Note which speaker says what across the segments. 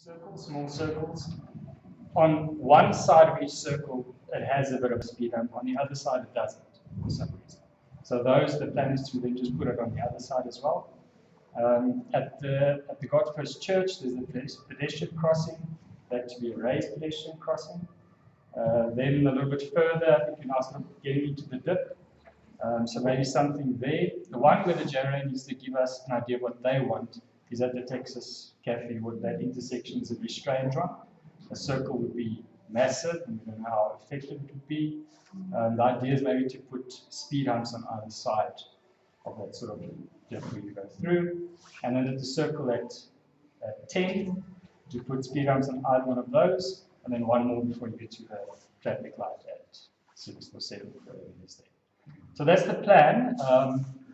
Speaker 1: circles, small circles. On one side of each circle, it has a bit of a speed hump. On the other side, it doesn't for some reason. So the plan is to then just put it on the other side as well. At the God First Church, there's a pedestrian crossing, that to be a raised pedestrian crossing. Then a little bit further, I think you can ask them getting into the dip. So maybe something there. The one where the JRA needs to give us an idea of what they want is at the Texas Cafe, where that intersection is a restrained one. A circle would be massive, and we don't know how effective it would be. The idea is maybe to put speed humps on either side of that sort of dip where you go through. And then at the circle at 10, to put speed humps on either one of those, and then one more before you get to the traffic light at 6 or 7 for the day. So that's the plan.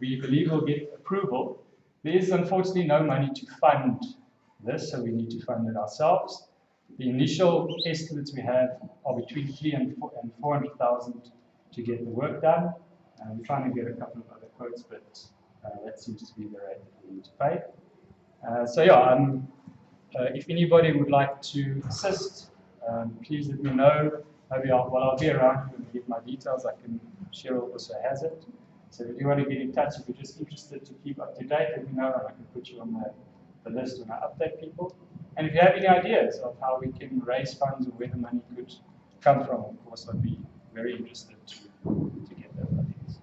Speaker 1: We believe we'll get approval. There is unfortunately no money to fund this, so we need to fund it ourselves. The initial estimates we have are between 300,000 and 400,000 to get the work done. We're trying to get a couple of other quotes, but that seems to be the rate that we need to pay. If anybody would like to assist, please let me know. Maybe I'll be around when I get my details. Cheryl also has it. So if you want to get in touch, if you're just interested to keep up to date, let me know and I can put you on the list when I update people. And if you have any ideas of how we can raise funds or where the money could come from, of course, I'd be very interested to get those ideas.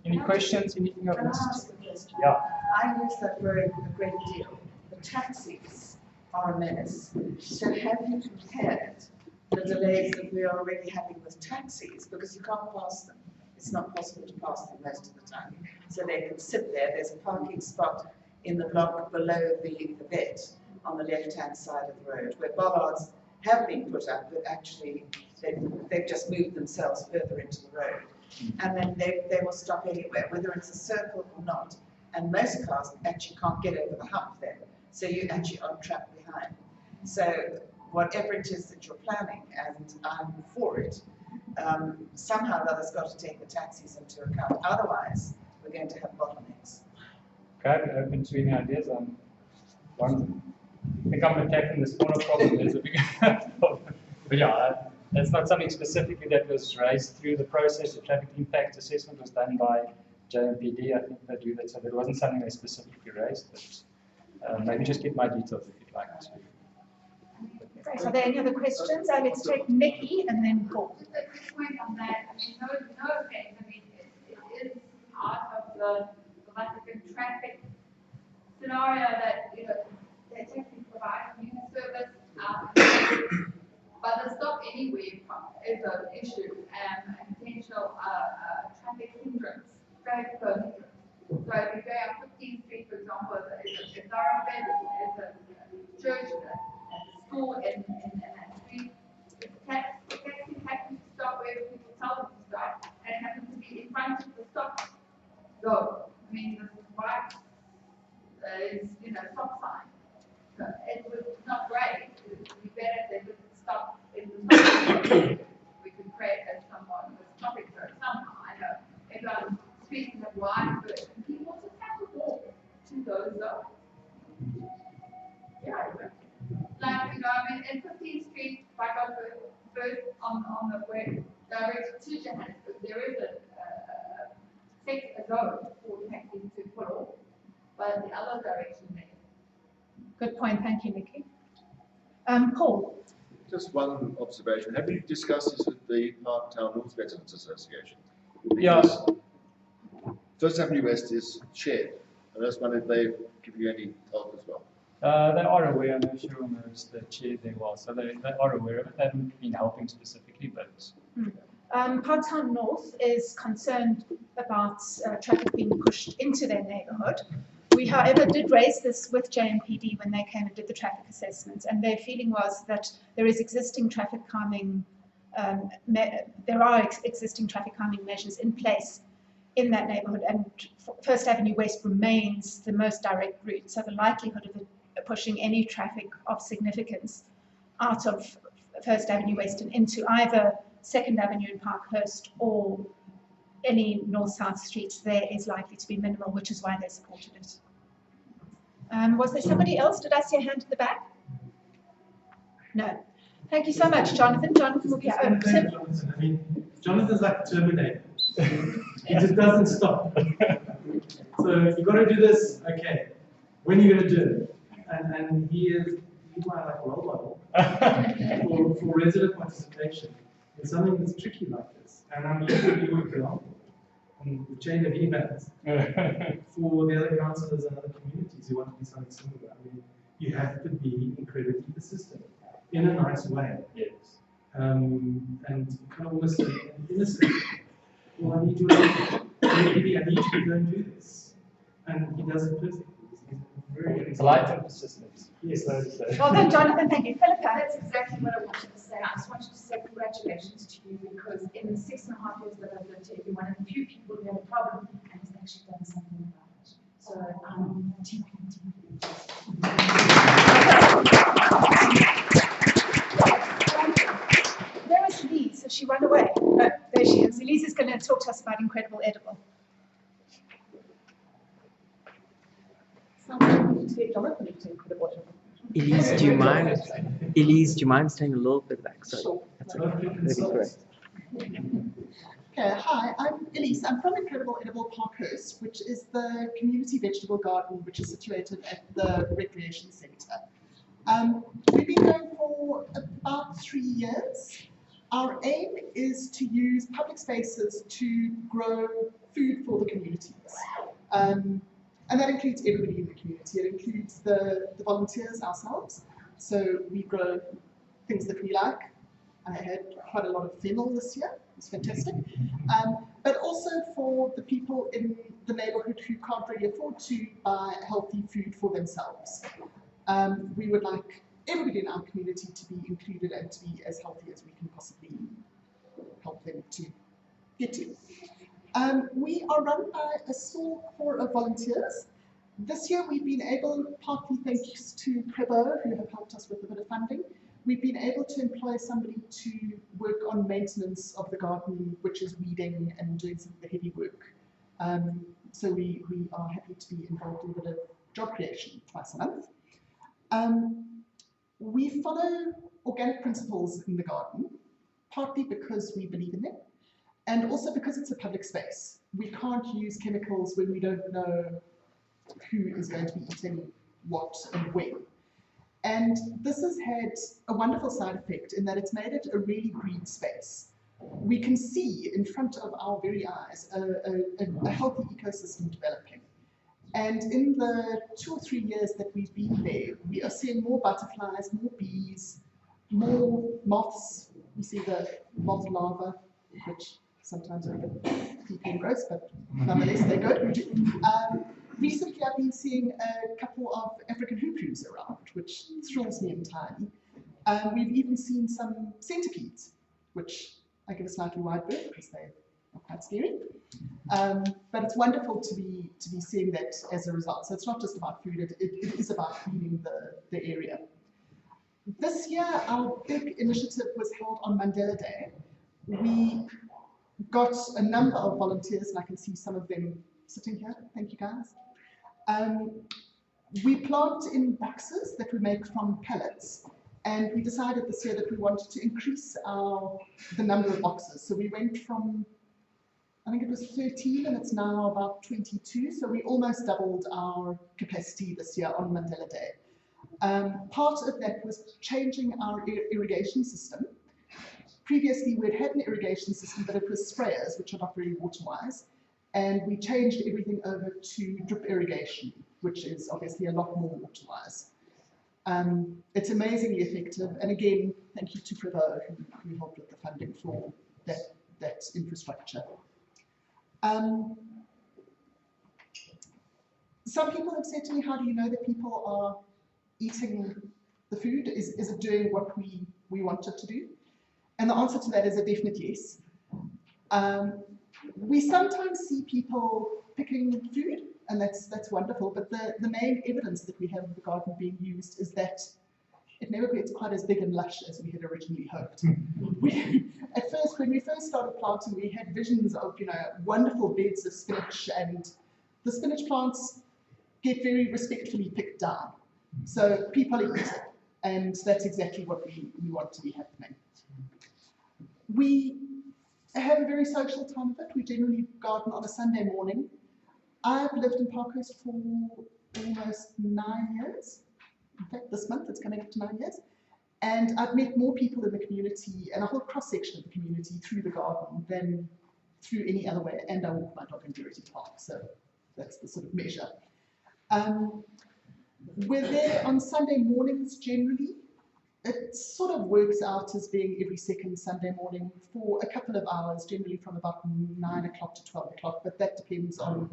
Speaker 1: Any questions? Anything I've missed? Yeah.
Speaker 2: I use that road a great deal. The taxis are a menace. So have you compared the delays that we are already having with taxis, because you can't pass them? It's not possible to pass them most of the time. So they can sit there. There's a parking spot in the block below the vet on the left-hand side of the road, where bollards have been put up, but actually they've just moved themselves further into the road. And then they will stop anywhere, whether it's a circle or not. And most cars actually can't get over the hump then. So you actually are trapped behind. So whatever it is that you're planning, and I'm for it, somehow or other's got to take the taxis into account. Otherwise, we're going to have bottlenecks.
Speaker 1: Okay, I'm open to any ideas. I think I'm attacking the smaller problem. There's a bigger problem. But yeah, that's not something specifically that was raised through the process. The traffic impact assessment was done by JMPD. I think they do that, so there wasn't something they specifically raised. But maybe just get my details if you'd like to.
Speaker 3: Great. Are there any other questions? Let's take Nikki and then Paul.
Speaker 4: Just a quick point on that. I mean, no offense. I mean, it is part of the lack of traffic scenario that, they technically provide community service, but the stop anywhere is an issue and a potential traffic hindrance, traffic flow hindrance. So if you go on 15th Street, for example, is a thoroughfare, is a church, a school in that street. If the taxi happens to stop where people tell them to stop, and it happens to be in front of the stop go. I mean, this is why is stop sign. So it was not great. It would be better if they would stop in the stop sign. We could create a somewhat of a stopping zone somehow. I know if I'm speaking of wide birds, people just have to walk to those zones. Yeah, like I mean, in 15th Street, if I go first on the way direct to Johannesburg, there is a zone for taxis to pull off, but the other direction there.
Speaker 3: Good point. Thank you, Nikki. Paul.
Speaker 5: Just one observation. Have you discussed this with the Parktown North Residents Association?
Speaker 1: Because
Speaker 5: First Avenue West is shared, and I just wondered if they've given you any help as well.
Speaker 1: they are aware. I know Cheryl knows the chair there well, so they are aware of it. They haven't been helping specifically, but.
Speaker 3: Parktown North is concerned about traffic being pushed into their neighbourhood. We, however, did raise this with JMPD when they came and did the traffic assessments, and their feeling was that there is existing traffic calming, existing traffic calming measures in place in that neighbourhood, and First Avenue West remains the most direct route. So the likelihood of it pushing any traffic of significance out of First Avenue West and into either Second Avenue in Parkhurst or any north-south streets there is likely to be minimal, which is why they supported it. Was there somebody else? Did I see a hand in the back? No. Thank you so much, Jonathan. Jonathan will be
Speaker 6: Just gonna thank Jonathan. I mean, Jonathan's like Terminator. He just doesn't stop. So you got to do this. Okay, when are you going to do it? And he's my like role model for resident participation in something that's tricky like this. And I'm using your example and the chain of emails for the other councillors and other communities who want to do something similar. I mean, you have to be incredibly persistent in a nice way.
Speaker 1: Yes.
Speaker 6: And kind of almost an innocent. Well, I need you to maybe I need you to go and do this. And he does it perfectly. He's very good.
Speaker 1: Light and persistence.
Speaker 6: Yes.
Speaker 3: Well done, Jonathan. Thank you. Philippa.
Speaker 2: That's exactly what I wanted to say. I just wanted to say congratulations to you because in the 6.5 years that I've lived here, you're one of the few people who had a problem and has actually done something about it. So I'm deeply
Speaker 3: Where is Elise? Has she run away? Oh, there she is. Elise is going to talk to us about Incredible Edible.
Speaker 7: Elise, do you mind? Elise, do you mind staying a little bit back? Sorry. That's okay. That'd be great.
Speaker 8: Okay, hi, I'm Elise. I'm from Incredible Edible Parkhurst, which is the community vegetable garden which is situated at the recreation centre. We've been going for about 3 years. Our aim is to use public spaces to grow food for the communities. And that includes everybody in the community. It includes the volunteers ourselves. So we grow things that we like. I had quite a lot of fennel this year. It was fantastic. But also for the people in the neighbourhood who can't really afford to buy healthy food for themselves. We would like everybody in our community to be included and to be as healthy as we can possibly help them to get to. We are run by a small core of volunteers. This year we've been able, partly thanks to Praboa, who have helped us with a bit of funding, we've been able to employ somebody to work on maintenance of the garden, which is weeding and doing some of the heavy work. So we are happy to be involved in a bit of job creation twice a month. We follow organic principles in the garden, partly because we believe in them, and also because it's a public space. We can't use chemicals when we don't know who is going to be eating what and when. And this has had a wonderful side effect in that it's made it a really green space. We can see in front of our very eyes a healthy ecosystem developing. And in the 2 or 3 years that we've been there, we are seeing more butterflies, more bees, more moths. We see the moth larvae, which sometimes are a bit creepy and gross, but nonetheless they're good. Recently I've been seeing a couple of African hoopoes around, which thrills me entirely. We've even seen some centipedes, which I give a slightly wide berth because they are quite scary. But it's wonderful to be seeing that as a result. So it's not just about food, it is about cleaning the area. This year our big initiative was held on Mandela Day. We got a number of volunteers, and I can see some of them sitting here. Thank you, guys. We plant in boxes that we make from pellets, and we decided this year that we wanted to increase the number of boxes. So we went from, I think it was 13, and it's now about 22. So we almost doubled our capacity this year on Mandela Day. Part of that was changing our irrigation system. Previously, we'd had an irrigation system, but it was sprayers, which are not very water-wise. And we changed everything over to drip irrigation, which is obviously a lot more water-wise. It's amazingly effective. And again, thank you to Praboa, who helped with the funding for that infrastructure. Some people have said to me, how do you know that people are eating the food? Is it doing what we want it to do? And the answer to that is a definite yes. We sometimes see people picking food, and that's wonderful, but the main evidence that we have of the garden being used is that it never gets quite as big and lush as we had originally hoped. At first, when we first started planting, we had visions of wonderful beds of spinach, and the spinach plants get very respectfully picked down. So people eat it. And that's exactly what we want to be happening. We have a very social time of it. We generally garden on a Sunday morning. I've lived in Parkhurst for almost 9 years. In fact, this month it's coming up to 9 years. And I've met more people in the community and a whole cross-section of the community through the garden than through any other way. And I walk my dog in Verity Park, so that's the sort of measure. We're there on Sunday mornings generally. It sort of works out as being every second Sunday morning for a couple of hours, generally from about 9 o'clock to 12 o'clock, but that depends on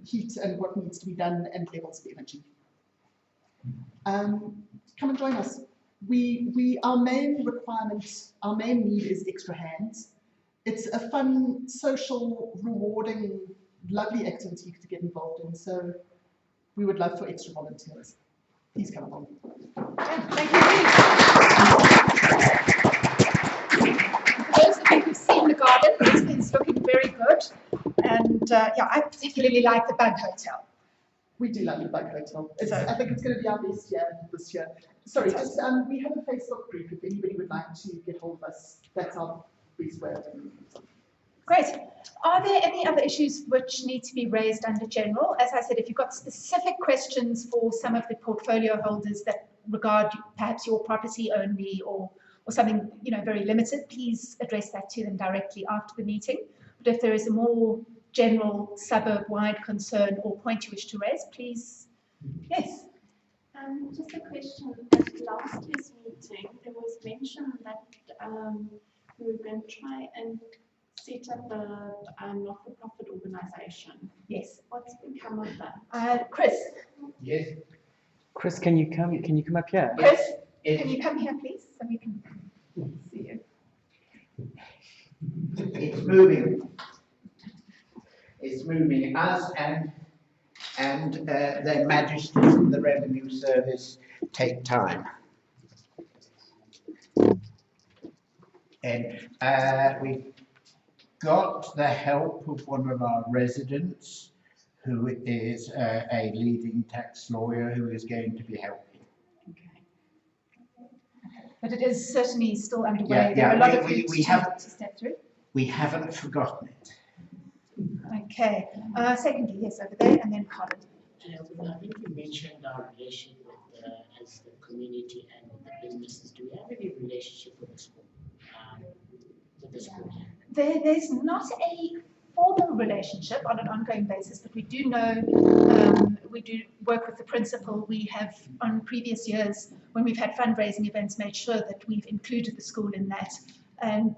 Speaker 8: heat and what needs to be done and levels of energy. Come and join us. Our main requirement, our main need is extra hands. It's a fun, social, rewarding, lovely activity to get involved in, so we would love for extra volunteers. Please come along.
Speaker 3: Thank you. For those of you who've seen the garden, it's looking very good. And yeah, I particularly like the Bug Hotel.
Speaker 8: We do love the Bug Hotel. I think it's going to be our best year this year. Sorry, just we have a Facebook group. If anybody would like to get hold of us, that's our best way of doing it.
Speaker 3: Great. Are there any other issues which need to be raised under general? As I said, if you've got specific questions for some of the portfolio holders that regard perhaps your property only or something very limited, please address that to them directly after the meeting. But if there is a more general suburb-wide concern or point you wish to raise, please, yes.
Speaker 9: Just a question. At last year's meeting, there was mention that we were going to try and set up a not-for-profit organisation.
Speaker 3: Yes.
Speaker 9: What's become of that?
Speaker 3: Chris.
Speaker 10: Yes.
Speaker 7: Chris, can you come up here?
Speaker 3: Chris, can you come here, please, so we can see you.
Speaker 10: It's moving. It's moving. Us and their Majesties of the Revenue Service take time. And we've got the help of one of our residents who is a leading tax lawyer who is going to be helping.
Speaker 3: Okay. But it is certainly still underway. There are a lot of hoops to step through.
Speaker 10: We haven't forgotten it.
Speaker 3: Okay. Secondly, yes, over there, and then Colin.
Speaker 11: I think you mentioned our relationship with as the community and with the businesses. Do we have any relationship with the school?
Speaker 3: There's not a formal relationship on an ongoing basis, but we do know, we do work with the principal. We have, on previous years, when we've had fundraising events, made sure that we've included the school in that and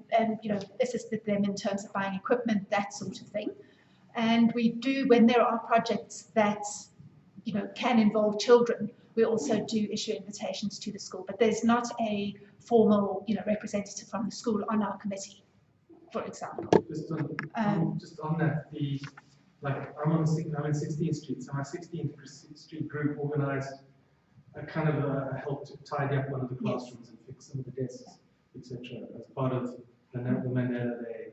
Speaker 3: assisted them in terms of buying equipment, that sort of thing. And we do, when there are projects that can involve children, we also do issue invitations to the school, but there's not a formal representative from the school on our committee, for example.
Speaker 6: Just on that, I'm in 16th Street, so my 16th Street group organised a kind of a help to tidy up one of the classrooms and fix some of the desks, etc. as part of the Mandela Day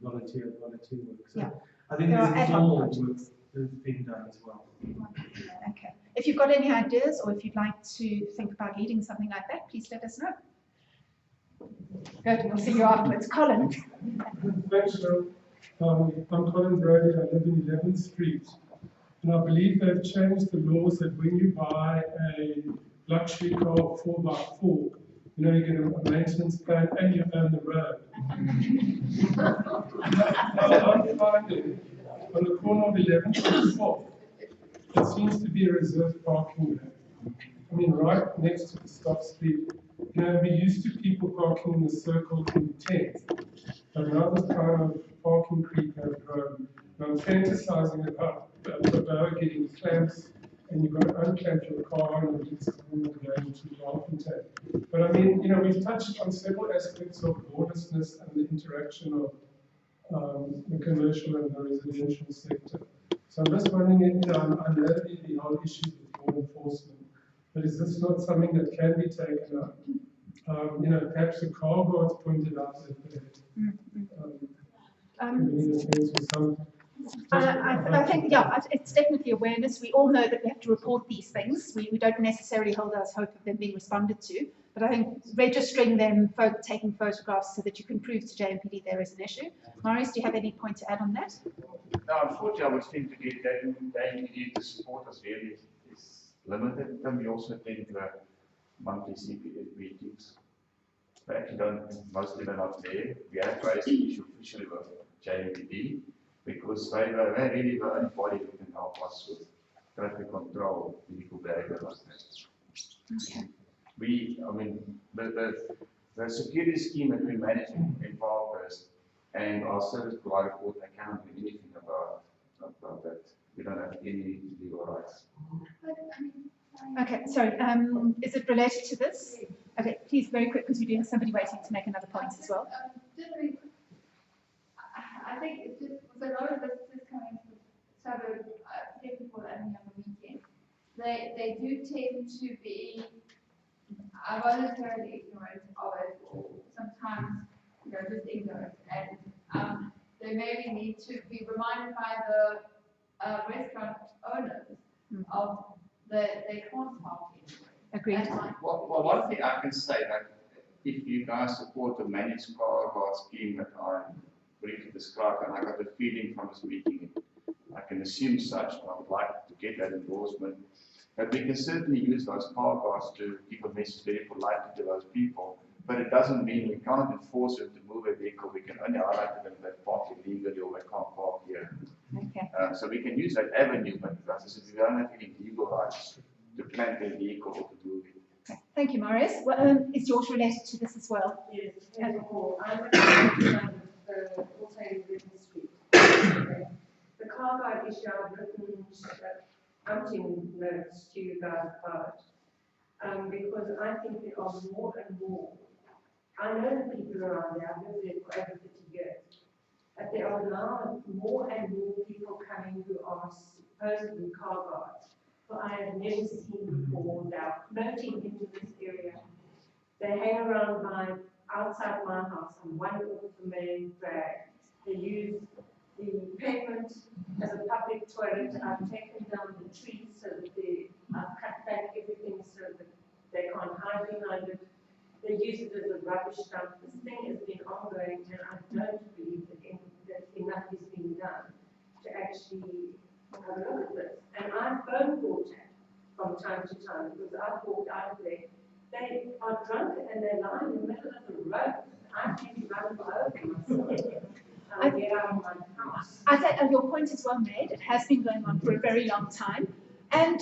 Speaker 6: volunteer work. So I think there's informal work that's being done as well.
Speaker 3: Okay. If you've got any ideas or if you'd like to think about leading something like that, please let us know. Good, we'll see you afterwards. Colin.
Speaker 12: Thanks, Cheryl. I'm Colin Brody. I live in 11th Street. And I believe they've changed the laws that when you buy a luxury car 4x4, you get a maintenance plan and you own the road. Now I'm finding on the corner of 11th and 4th, it seems to be a reserved parking there. I mean, right next to the stop street. We used to people parking in the circle in 10th, but now this kind of parking creep has grown. And I'm fantasizing about getting clamps, and you've got to unclamp your car and it's going to parking tank. But I mean, we've touched on several aspects of borderlessness and the interaction of the commercial and the residential sector. So I'm just wondering, I know the whole issue with law enforcement, but is this not something that can be taken up? Perhaps the car guards pointed out that some
Speaker 3: I think, yeah, it's definitely awareness. We all know that we have to report these things. We don't necessarily hold out hope of them being responded to, but I think registering them, taking photographs so that you can prove to JMPD there is an issue. Maurice, do you have any point to add on that?
Speaker 13: No, unfortunately, I would think to get JMPD to support us really is limited. Then we also attend the monthly CPF meetings. We actually mostly they're not there. We have raised the issue officially with JMPD because they really the only body who can help us with traffic control, vehicle behavior like that.
Speaker 3: Okay.
Speaker 13: I mean, the security scheme that we manage in Parkhurst and our service provider board, they cannot do anything about that. We don't have any legal rights.
Speaker 3: Okay, sorry, is it related to this? Okay, please, very quick, because we do have somebody waiting to make another point as well.
Speaker 4: I think it's just with a lot of visitors coming to suburb, people only on the weekend. They do tend to be voluntarily ignorant of it, or sometimes just ignorant, and they maybe need to be reminded by the restaurant owners of they can't park anywhere.
Speaker 3: Agreed.
Speaker 13: Well, one thing I can say that if you guys support the managed car scheme that I briefly described, and I got the feeling from this meeting, I can assume such, but I would like to get that endorsement, that we can certainly use those car guards to give a message very politely to those people, but it doesn't mean we cannot enforce them to move a vehicle. We can only highlight to them that park illegally or they can't park here.
Speaker 3: Okay.
Speaker 13: So we can use that avenue, but as I said, we don't have any legal rights to plant their vehicle or to move it.
Speaker 3: Okay. Thank you, Maurice. Well, is yours related to this as well?
Speaker 14: Yes, I'm also in Britain Street. The car guard issue, I've written outing notes to you guys about, because I think there are more and more. I know the people around there, I've lived there for over 30 years, but there are now more and more people coming who are supposedly car guards, who I have never seen before. They're floating into this area. They hang around outside my house on one of the main drag. They use the pavement as a public toilet. I've taken down the trees so that I've cut back everything so that they can't hide behind it. They use it as a rubbish dump. This thing has been ongoing, and I don't believe that enough is being done to actually have a look at this. And I've phone called from time to time because I've walked out of there. They are drunk and they lie in the middle of the road. I've been run over myself. I get out of my house.
Speaker 3: I think your point is well made. It has been going on for a very long time. And,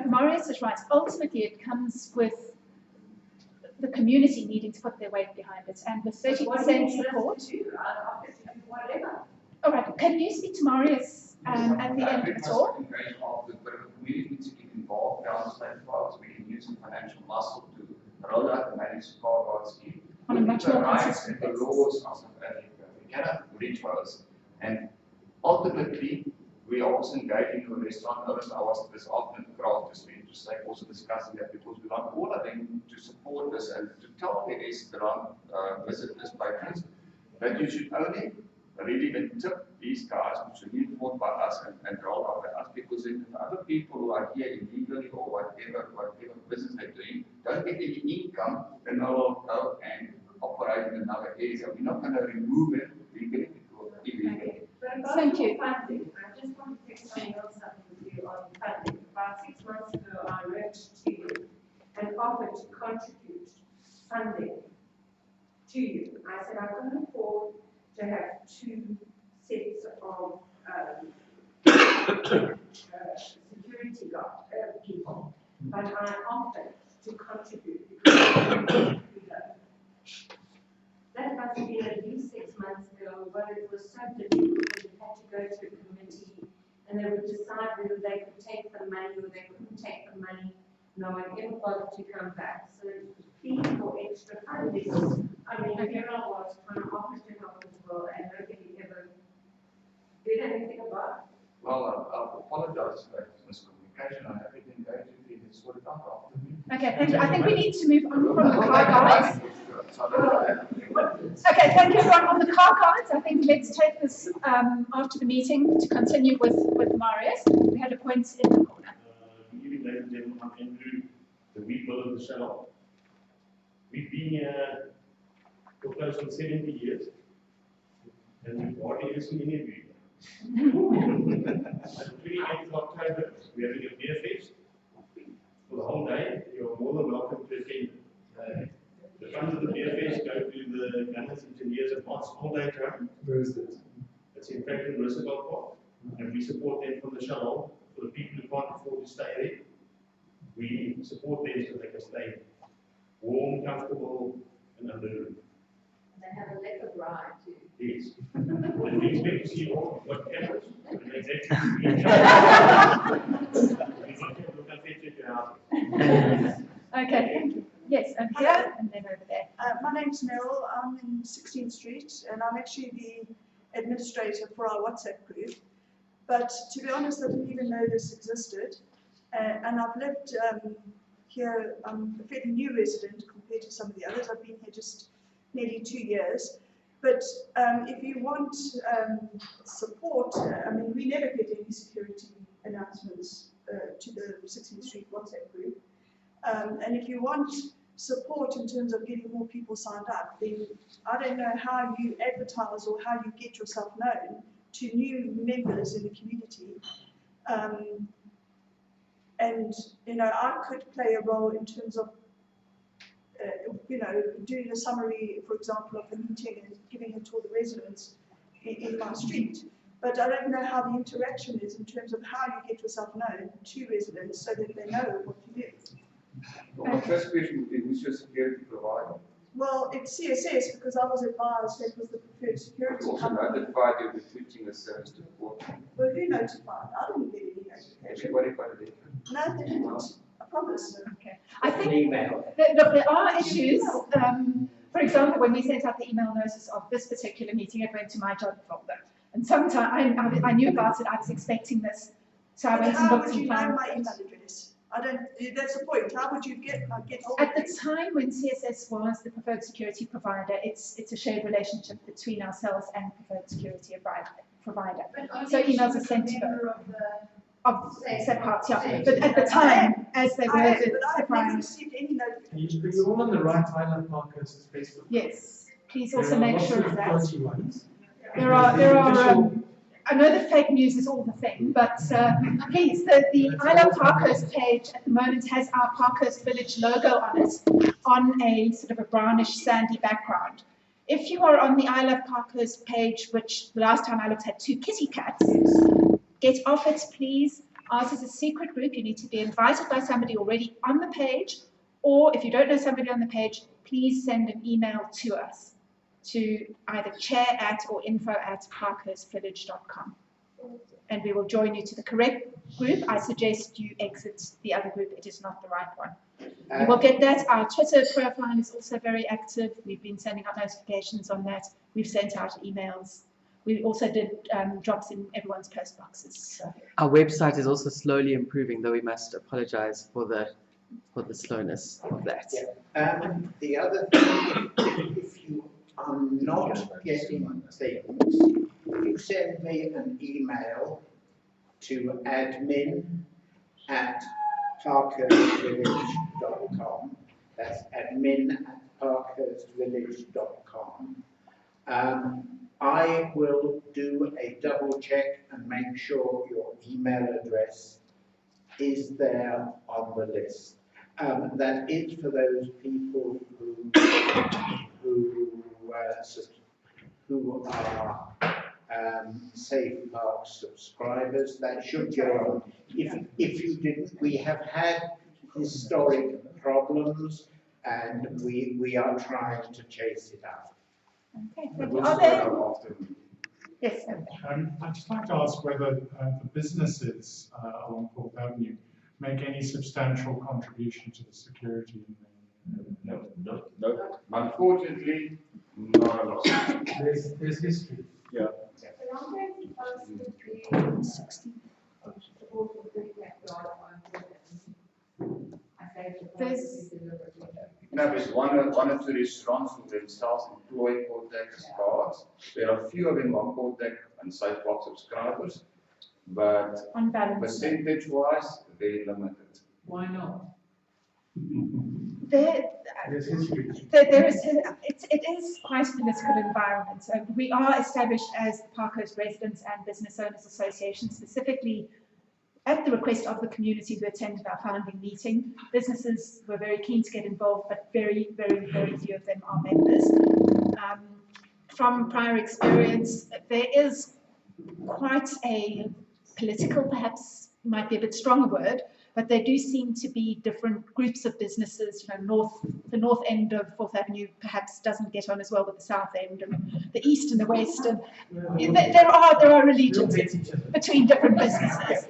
Speaker 3: Maurice is right. Ultimately, it comes with the community needing to put their weight behind it. And with 30% support.
Speaker 14: Whatever.
Speaker 3: All right. Can you speak to Maurice at the end of the talk?
Speaker 13: The community needs to get involved down the state parks. We can use some financial muscle to roll out the managed car guard scheme.
Speaker 3: On a much more
Speaker 13: rights and the laws of South Africa. We cannot reach those. And ultimately, we are also engaging with restaurant owners. I was this afternoon craft this week, just like also discussing that because we want all of them to support this and to tell the restaurant visitors, patrons, that you should only really then tip these guys, which are being bought by us and roll out by us, because if other people who are here illegally or whatever business they're doing don't get any income, then they will go and operate in another area. We're not going to remove it legally because illegally.
Speaker 3: Thank you.
Speaker 14: Funding, I just want to pick something else up with you on funding. About 6 months ago, I wrote to you and offered to contribute funding to you. I said I couldn't afford to have 2 sets of security guard people, but I offered to contribute because that must have been at least 6 months ago, but it was so difficult because it had to go to a committee and they would decide whether they could take the money or they couldn't take the money. No one ever bothered to come back. So please for extra funding. I mean, here I was trying to offer to help as well and nobody ever did anything about it.
Speaker 13: Well, I apologize for that miscommunication. I have it engaged with you to sort it out after me.
Speaker 3: Okay, thank you. I think we need to move on from the car guys. Okay, thank you everyone. On the car guides, I think let's take this after the meeting to continue with Marius. We had a point in the corner.
Speaker 15: Good evening, ladies and gentlemen. I'm Andrew, the rebuilder of the Shalom. We've been here for close to 70 years, and we've hardly ever seen any of you. On the 28th of October, we're having a beer fest for the whole day. You're more than welcome to attend. The funds of the beer fest go to the Gunners Engineers and Moss all day term.
Speaker 6: Where is it?
Speaker 15: It's in Franklin Roosevelt Park, and we support them from the Shalom. For the people who can't afford to stay there, we support them so they can stay warm, comfortable, and under the roof.
Speaker 4: They have a leopard ride too.
Speaker 15: Yes. And we expect to see all what cameras and exactly
Speaker 3: Okay, thank you. Yes, and here and then over there.
Speaker 16: My name's Meryl. I'm in 16th Street, and I'm actually the administrator for our WhatsApp group. But to be honest, I didn't even know this existed. And I've lived here, I'm a fairly new resident compared to some of the others. I've been here just nearly 2 years. But if you want support, I mean, we never get any security announcements to the 16th Street WhatsApp group. And if you want support in terms of getting more people signed up, then I don't know how you advertise or how you get yourself known to new members in the community. And, you know, I could play a role in terms of, you know, doing a summary, for example, of the meeting and giving it to all the residents in my street. But I don't know how the interaction is in terms of how you get yourself known to residents so that they know what you do.
Speaker 13: Well, my first question would be, who's your security provider?
Speaker 16: Well, it's CSS because I was advised that was the preferred security
Speaker 13: Also
Speaker 16: company.
Speaker 13: notified you of switching a service to port.
Speaker 16: Well, who notified? I didn't get any notification.
Speaker 13: Everybody got a letter.
Speaker 16: No, they didn't. I promise.
Speaker 3: Okay. I think look, there are issues. For example, when we sent out the email notice of this particular meeting, it went to my junk folder. And sometime I knew about it. I was expecting this, so I went and looked and found.
Speaker 16: How would you know my email address? I don't. That's the point. How would you get hold
Speaker 3: At
Speaker 16: of
Speaker 3: the
Speaker 16: it?
Speaker 3: time when CSS was the preferred security provider, it's a shared relationship between ourselves and preferred security provider. So emails are sent to her. Of said parts, yeah. But at the time, as they were the primary.
Speaker 6: You're all on the right Island Parkers Facebook.
Speaker 3: Yes. Please also make sure of that.
Speaker 6: Dodgy ones.
Speaker 3: There are. I know the fake news is all the thing, but please, the Island Parkhurst page at the moment has our Parkhurst Village logo on it, on a sort of a brownish sandy background. If you are on the I Love Parkhurst page, which the last time I looked had 2 kitty cats, get off it, please. Ours is a secret group. You need to be invited by somebody already on the page, or if you don't know somebody on the page, please send an email to us to either chair@ or info@parkhurstvillage.com. And we will join you to the correct group. I suggest you exit the other group. It is not the right one. You will get that. Our Twitter profile is also very active. We've been sending out notifications on that. We've sent out emails. We also did drops in everyone's post boxes. So.
Speaker 7: Our website is also slowly improving, though we must apologize for the slowness of that.
Speaker 10: Yeah. The other thing, if you are not getting things, you send me an email to admin@parkhurstvillage.com. That's admin@parkhurstvillage.com. I will do a double check and make sure your email address is there on the list. That is for those people who are Safe Park subscribers. That should go on. If you didn't, we have had historic problems, and we are trying to chase it up.
Speaker 3: Okay, thank you. Are there? Yes.
Speaker 17: I'd just like to ask whether the businesses along 4th Avenue make any substantial contribution to the security.
Speaker 13: No. Unfortunately, not a lot.
Speaker 6: There's history.
Speaker 17: Yeah.
Speaker 13: there's one or two restaurants who themselves employ contact cards. There are few of them are contact and SafePark subscribers, but
Speaker 3: on balance,
Speaker 13: percentage-wise, very limited.
Speaker 18: Why not?
Speaker 3: There is, it is quite a political environment. So we are established as the Parkhurst Residents and Business Owners Association, specifically at the request of the community who attended our founding meeting. Businesses were very keen to get involved, but very, very, very few of them are members. From prior experience, there is quite a political, perhaps might be a bit strong a word, but there do seem to be different groups of businesses. You know, the north end of 4th Avenue perhaps doesn't get on as well with the south end, and the east and the west, and there are allegiances between different businesses.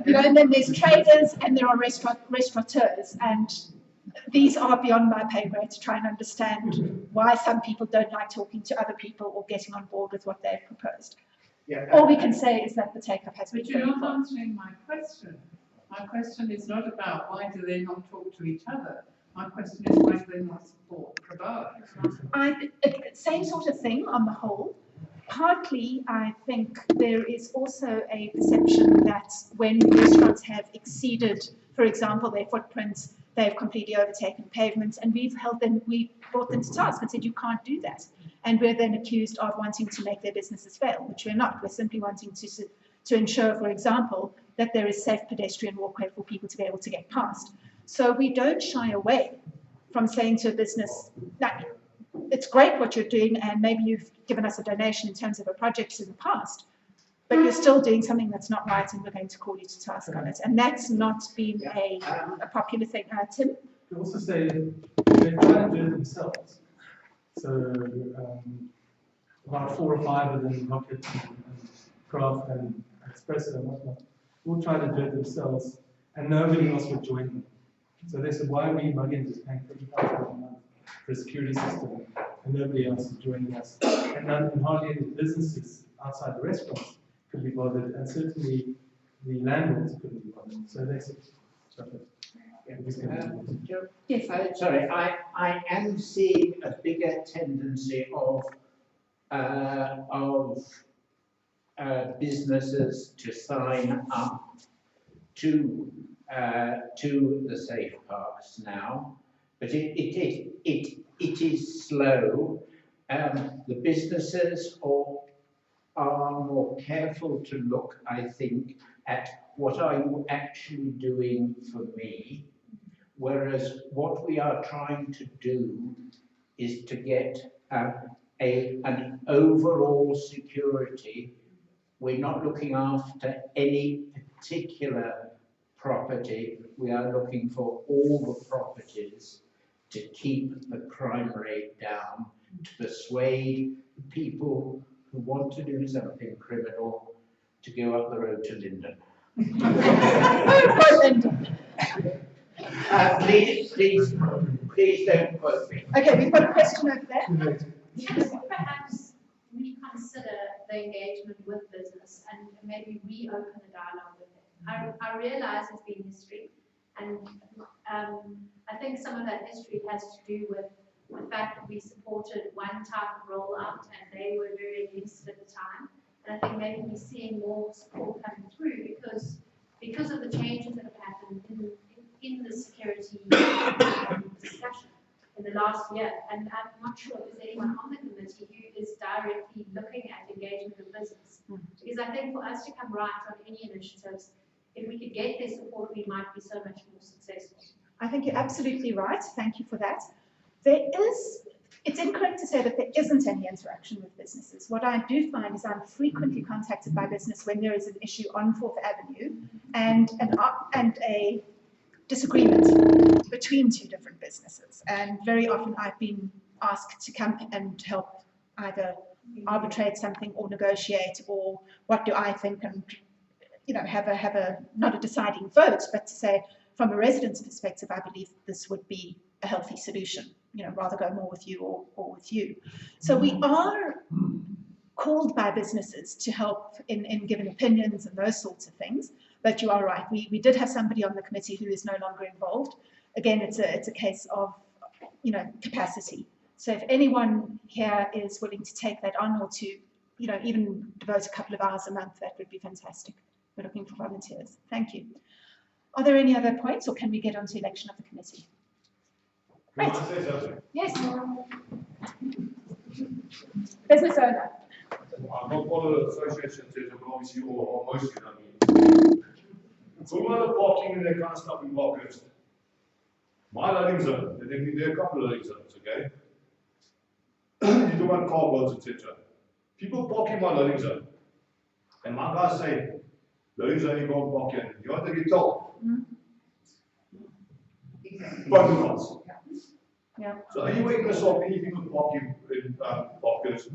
Speaker 3: You know, and then there's traders and there are restaurateurs, and these are beyond my pay grade to try and understand why some people don't like talking to other people or getting on board with what they've proposed. All we can say is that the take-up has been.
Speaker 18: But you're not answering my question. My question is not about why do they not talk to each other. My question is why do they not support Praboa?
Speaker 3: Same sort of thing on the whole. Partly, I think there is also a perception that when restaurants have exceeded, for example, their footprints, they've completely overtaken pavements, and we brought them to task and said, you can't do that. And we're then accused of wanting to make their businesses fail, which we're not. We're simply wanting to ensure, for example, that there is safe pedestrian walkway for people to be able to get past. So we don't shy away from saying to a business, that it's great what you're doing, and maybe you've given us a donation in terms of a project in the past, but you're still doing something that's not right, and we're going to call you to task on it. And that's not been a popular thing. Tim?
Speaker 6: I also say they try to do it themselves. So about 4 or 5 of them, Rocket and Craft and Espresso and whatnot, will try to do it themselves, and nobody else will join them. So they said, why are we muggins paying $50,000 a month for a security system, and nobody else is joining us? And hardly any businesses outside the restaurants could be bothered, and certainly the landlords couldn't be bothered. So they said,
Speaker 10: yes. Sorry, I am seeing a bigger tendency of businesses to sign up to the safe parks now, but it is slow. The businesses are more careful to look, I think, at what are you actually doing for me, whereas what we are trying to do is to get an overall security. We're not looking after any particular property. We are looking for all the properties to keep the crime rate down, to persuade people who want to do something criminal to go up the road to Linden. Please don't quote me.
Speaker 3: Okay, we've got a question over there.
Speaker 19: Yes, perhaps we consider the engagement with business and maybe reopen the dialogue with them. I realize it's been history, and I think some of that history has to do with the fact that we supported one type of rollout and they were very against it at the time. And I think maybe we're seeing more support coming through because of the changes that have happened in the security discussion in the last year. And I'm not sure if there's anyone on the committee who is directly looking at engagement with business. Because I think for us to come right on any initiatives, if we could get their support, we might be so much more successful.
Speaker 3: I think you're absolutely right. Thank you for that. It's incorrect to say that there isn't any interaction with businesses. What I do find is I'm frequently contacted by business when there is an issue on 4th Avenue and a disagreement between 2 different businesses. And very often I've been asked to come and help either arbitrate something or negotiate, or what do I think, and have a not a deciding vote, but to say from a resident's perspective, I believe this would be a healthy solution. Rather go more with you or with you. So we are called by businesses to help in giving opinions and those sorts of things. But you are right. We did have somebody on the committee who is no longer involved. Again, it's a case of capacity. So if anyone here is willing to take that on, or to, even devote a couple of hours a month, that would be fantastic. We're looking for volunteers. Thank you. Are there any other points, or can we get on to election of the committee? Great. Yes. Business owner.
Speaker 20: I'm not part of the association, but obviously or mostly, I mean. So about the parking and that kind of stuff in Parkhurst. My loading zone, there are a couple of loading zones, okay? You don't want car boats, etc. People park in my loading zone. And my guys say, loading zone you can't park in. You want to get told. Parking lots.
Speaker 3: Yeah.
Speaker 20: So are you going to solve anything with parking in Parkhurst?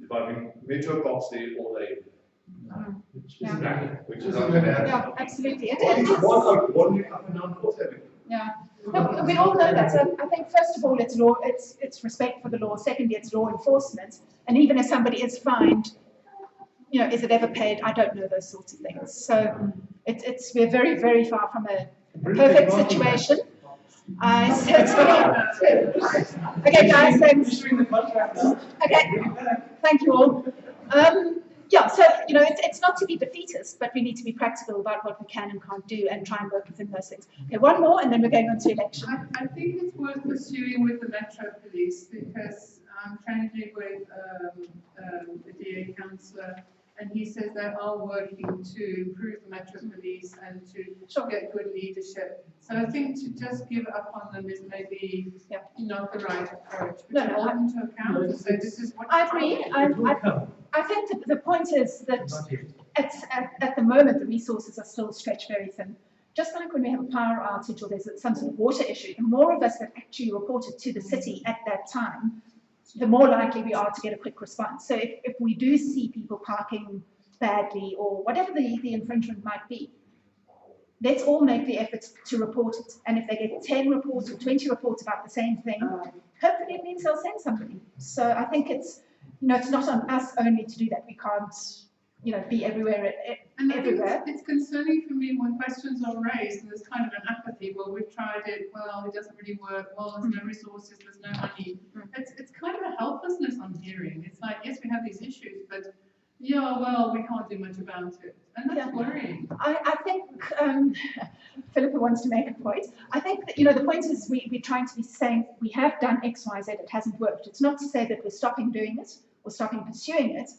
Speaker 20: If I've been metro cops there all day. Which is
Speaker 3: Yeah, absolutely. Yeah. Look, we all know that. So I think first of all, it's law. It's respect for the law. Secondly, it's law enforcement. And even if somebody is fined, is it ever paid? I don't know those sorts of things. So we're very, very far from a perfect situation. I said, okay, guys, thanks. Okay, thank you all. Yeah, so, it's not to be defeatist, but we need to be practical about what we can and can't do and try and work within those things. Okay, one more, and then we're going on to election.
Speaker 18: I think it's worth pursuing with the Metro Police, because I'm challenging with the DA councillor, and he says they are working to improve the Metro Police and to get good leadership. So I think to just give up on them is maybe not the right approach. But hold them to account and say this is what.
Speaker 3: I agree. I think the point is that at the moment the resources are still stretched very thin. Just like when we have a power outage or there's some sort of water issue, the more of us that actually report it to the city at that time, the more likely we are to get a quick response. So if we do see people parking badly or whatever the infringement might be, let's all make the effort to report it. And if they get 10 reports or 20 reports about the same thing, hopefully it means they'll send somebody. So I think it's not on us only to do that. We can't, be everywhere.
Speaker 18: And everywhere. It's concerning for me when questions are raised and there's kind of an apathy. Well, we've tried it. Well, it doesn't really work. Well, there's no resources. There's no money. It's kind of a helplessness I'm hearing. It's like, yes, we have these issues, but yeah, well, we can't do much about it. And that's worrying.
Speaker 3: I think Philippa wants to make a point. I think that, the point is we're trying to be saying we have done X, Y, Z, it hasn't worked. It's not to say that we're stopping doing it or stopping pursuing it,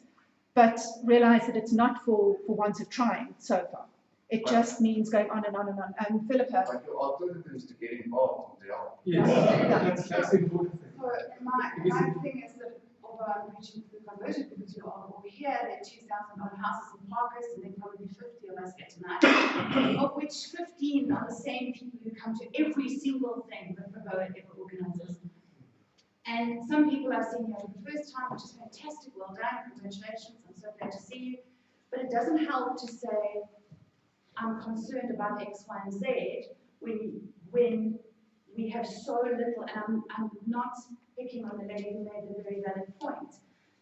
Speaker 3: but realize that it's not for want of trying so far. It just means going on and on and on. Philippa.
Speaker 13: But the alternative is to get involved.
Speaker 6: That's the important thing.
Speaker 21: So my thing is that although I'm reaching for the conversion because you are over here, there are 2,000 odd houses in Parkhurst, and there are probably 50 of us here tonight, of which 15 are the same people who come to every single thing that Praboa ever organizes. And some people I've seen here for the first time, which is fantastic, well done, congratulations, I'm so glad to see you. But it doesn't help to say, I'm concerned about X, Y, and Z when we have so little, and I'm not picking on the lady who made a very valid point,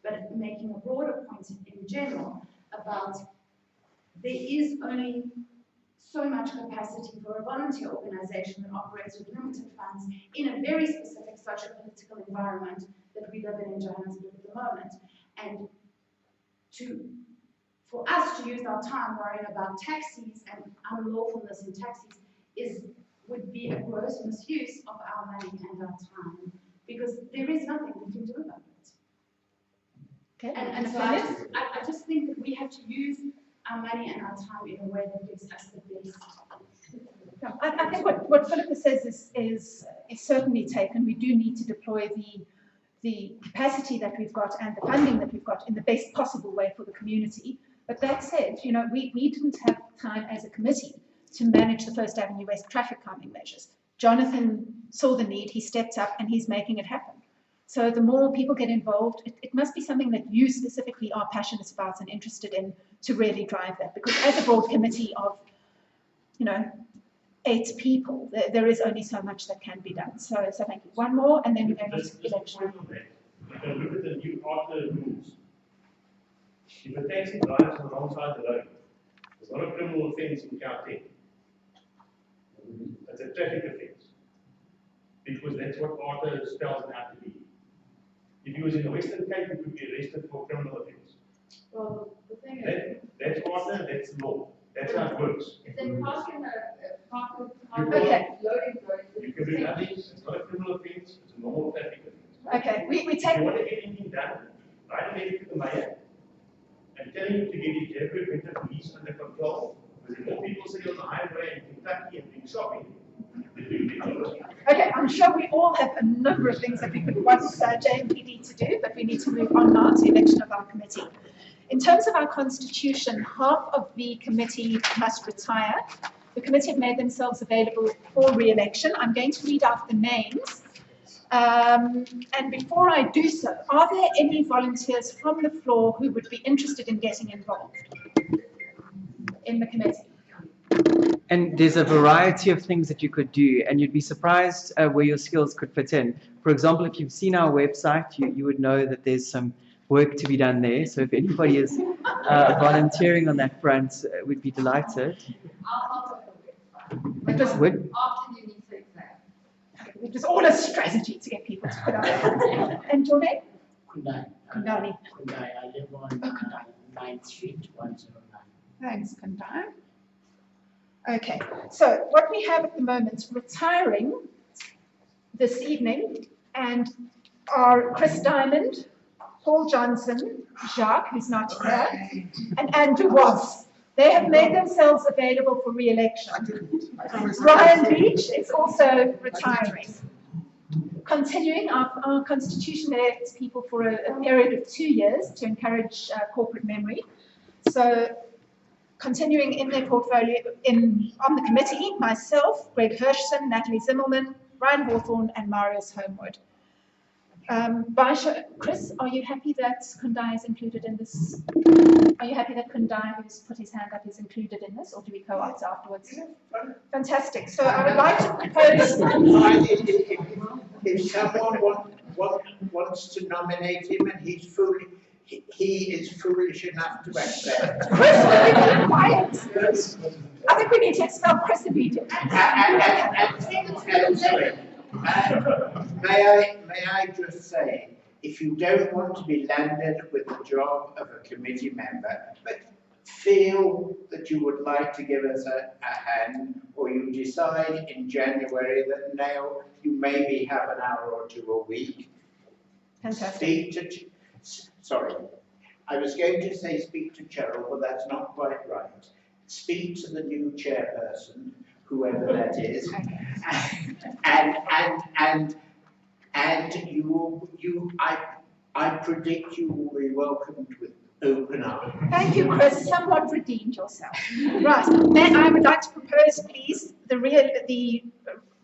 Speaker 21: but making a broader point in general about there is only so much capacity for a volunteer organization that operates with limited funds in a very specific socio-political environment that we live in Johannesburg at the moment. And for us to use our time worrying about taxis and unlawfulness in taxis would be a gross misuse of our money and our time, because there is nothing we can do about it.
Speaker 3: Okay.
Speaker 21: And so I just think that we have to use our money and our time in a way that gives us the best.
Speaker 3: I think what Philippa says is certainly taken. We do need to deploy the capacity that we've got and the funding that we've got in the best possible way for the community. But that said, we didn't have time as a committee to manage the First Avenue West traffic calming measures. Jonathan saw the need, he stepped up, and he's making it happen. So the more people get involved, it must be something that you specifically are passionate about and interested in to really drive that. Because as a broad committee of, 8 people, there is only so much that can be done. So thank you. One more, and then we're going to the election.
Speaker 15: You can look at the new partner rules. If a taxi drives on the wrong side of the road, it's not a criminal offence in Gauteng. It's a traffic offence. because that's what order spells it out to be. If he was in the Western Cape, he could be arrested for criminal offence.
Speaker 4: Well, the thing is,
Speaker 15: That's order, that's law. That's how it works.
Speaker 4: if they park in a park
Speaker 3: Okay.
Speaker 4: loading zone,
Speaker 15: You can do nothing, it's not a criminal offence, it's a normal traffic offence.
Speaker 3: Okay, we
Speaker 15: If
Speaker 3: take.
Speaker 15: you want to get anything done, write a letter to the mayor and tell him to get his Jaguar winter police under control. Because there are more people sitting on the highway in Kentucky and doing shopping than doing their jobs.
Speaker 3: Okay, I'm sure we all have a number of things that we could want JMPD to do, but we need to move on now to election of our committee. In terms of our constitution, half of the committee must retire. The committee have made themselves available for re-election. I'm going to read out the names. And before I do so, are there any volunteers from the floor who would be interested in getting involved in the committee?
Speaker 7: And there's a variety of things that you could do, and you'd be surprised where your skills could fit in. For example, if you've seen our website, you would know that there's some work to be done there. So if anybody is volunteering on that front, we'd be delighted.
Speaker 4: I'll
Speaker 3: It was,
Speaker 7: Would?
Speaker 4: after you need to exam.
Speaker 3: it was all a strategy to get people to put up. And your name?
Speaker 11: Kundai.
Speaker 3: Kundani.
Speaker 11: Kundai. I live on 9th Street, 109.
Speaker 3: Thanks, Kundai. Okay, so what we have at the moment, retiring this evening, and are Chris Diamond, Paul Johnson, Jacques, who's not here, and Andrew Watts. They have made themselves available for re-election. Brian Beach is also retiring. Continuing, our constitution elects people for a period of 2 years to encourage corporate memory. So continuing in their portfolio on the committee, myself, Greg Hirschson, Natalie Zimmelman, Brian Hawthorne, and Marius Homewood. Chris, are you happy that Kundai is included in this? Are you happy that Kundai, who's put his hand up, is included in this, or do we co-opt afterwards? Fantastic. So I would like to propose.
Speaker 10: If someone wants to nominate him and he is foolish enough to accept.
Speaker 3: Chris, will you be quiet? I think we need to expel Chris immediately.
Speaker 10: May I just say, if you don't want to be landed with the job of a committee member, but feel that you would like to give us a hand, or you decide in January that now you maybe have an hour or two a week,
Speaker 3: Fantastic.
Speaker 10: Sorry, I was going to say speak to Cheryl, but that's not quite right. Speak to the new chairperson, whoever that is, I predict you will be welcomed with open arms.
Speaker 3: Thank you, Chris. Somewhat redeemed yourself. Right. Then I would like to propose, please, the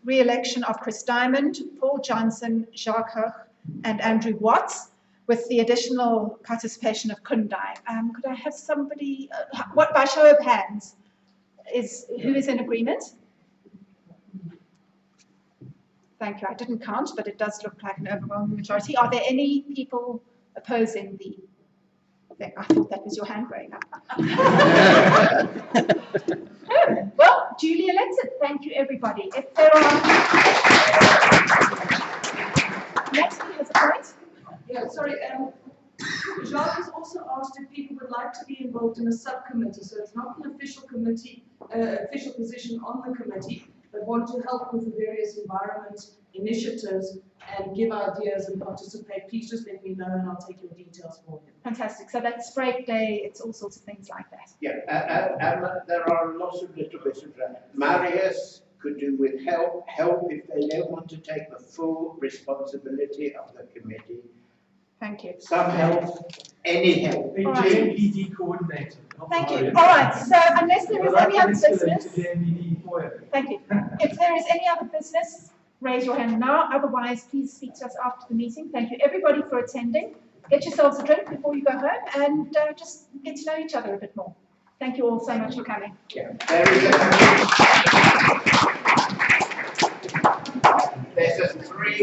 Speaker 3: re-election of Chris Diamond, Paul Johnson, Jacques Hoch, and Andrew Watts, with the additional participation of Kundai. Could I have somebody, by show of hands, who is in agreement? Thank you. I didn't count, but it does look like an overwhelming majority. Are there any people opposing the thing? I thought that was your hand going up. Well, duly elected. Thank you, everybody. If there are... Natalie has a point.
Speaker 16: Yeah, sorry. Jacques has also asked if people would like to be involved in a subcommittee, so it's not an official committee, official position on the committee, but want to help with the various environment initiatives and give ideas and participate. Please just let me know and I'll take your details for you.
Speaker 3: Fantastic. So that's break day, it's all sorts of things like that.
Speaker 10: Yeah, there are lots of little bits of that. Marius could do with help if they don't want to take the full responsibility of the committee.
Speaker 3: Thank you.
Speaker 10: Some help, any help.
Speaker 6: A JMPD coordinator.
Speaker 3: Thank you. All right, so unless there is any other business, thank you. If there is any other business, raise your hand now. Otherwise, please speak to us after the meeting. Thank you, everybody, for attending. Get yourselves a drink before you go home and just get to know each other a bit more. Thank you all so much for coming.
Speaker 10: Yeah. There's a 3